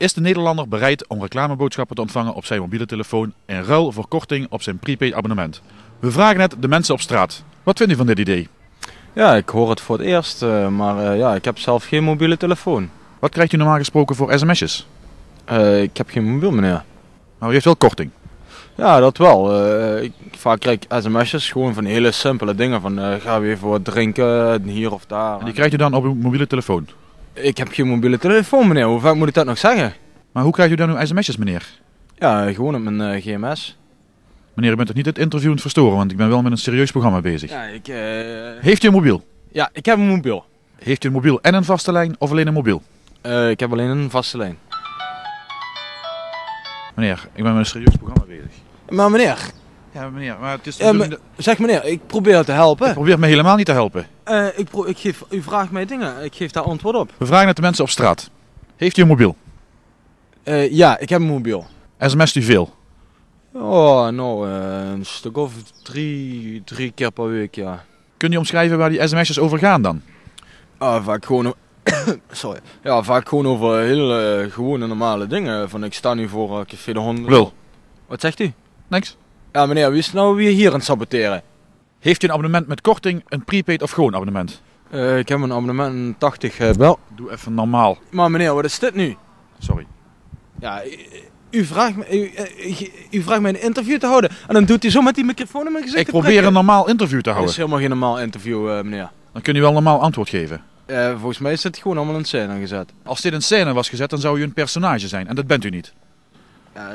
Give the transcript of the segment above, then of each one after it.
Is de Nederlander bereid om reclameboodschappen te ontvangen op zijn mobiele telefoon in ruil voor korting op zijn prepaid abonnement? We vragen het de mensen op straat. Wat vindt u van dit idee? Ja, ik hoor het voor het eerst, maar ja, ik heb zelf geen mobiele telefoon. Wat krijgt u normaal gesproken voor sms'jes? Ik heb geen mobiel, meneer. Maar u heeft wel korting. Ja, dat wel. Vaak krijg ik sms'jes gewoon van hele simpele dingen. Van ga weer voor wat drinken, hier of daar. En die krijgt u dan op uw mobiele telefoon? Ik heb geen mobiele telefoon, meneer. Hoe vaak moet ik dat nog zeggen? Maar hoe krijgt u dan uw sms'jes, meneer? Ja, gewoon op mijn GMS. Meneer, u bent toch niet het interview aan het verstoren, want ik ben wel met een serieus programma bezig. Ja, Heeft u een mobiel? Ja, ik heb een mobiel. Heeft u een mobiel en een vaste lijn of alleen een mobiel? Ik heb alleen een vaste lijn. Meneer, ik ben met een serieus programma bezig. Maar meneer... Ja, meneer, maar het is... Zeg meneer, ik probeer te helpen. Ik probeer me helemaal niet te helpen. U vraagt mij dingen, ik geef daar antwoord op. We vragen het de mensen op straat. Heeft u een mobiel? Ja, ik heb een mobiel. SMS't u veel? Oh, nou, een stuk of drie keer per week, ja. Kunt u omschrijven waar die sms'jes over gaan dan? Vaak gewoon... Sorry. Ja, vaak gewoon over hele gewone normale dingen. Van ik sta nu voor Café de Hond. Lul. Wat zegt u? Niks. Ja meneer, wie is nou weer hier aan het saboteren? Heeft u een abonnement met korting, een prepaid of gewoon abonnement? Ik heb een abonnement 80 wel. Doe even normaal. Maar meneer, wat is dit nu? Sorry. Ja, u vraagt mij een interview te houden. En dan doet u zo met die microfoon in mijn gezicht Ik probeer een normaal interview te Dat is houden. helemaal geen normaal interview, meneer. Dan kunt u wel normaal antwoord geven. Volgens mij is het gewoon allemaal in scène gezet. Als dit in scène was gezet, dan zou u een personage zijn. En dat bent u niet. Ja,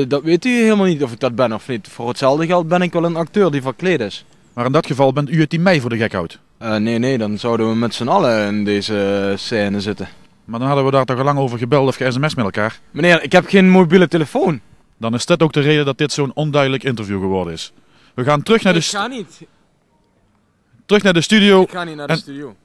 dat weet u helemaal niet of ik dat ben of niet. Voor hetzelfde geld ben ik wel een acteur die verkleed is. Maar in dat geval bent u het die mij voor de gek houdt. Nee, dan zouden we met z'n allen in deze scène zitten. Maar dan hadden we daar toch al lang over gebeld of ge-sms met elkaar. Meneer, ik heb geen mobiele telefoon. Dan is dit ook de reden dat dit zo'n onduidelijk interview geworden is. We gaan terug naar Ik ga niet. terug naar de studio. Ik ga niet naar de En- studio.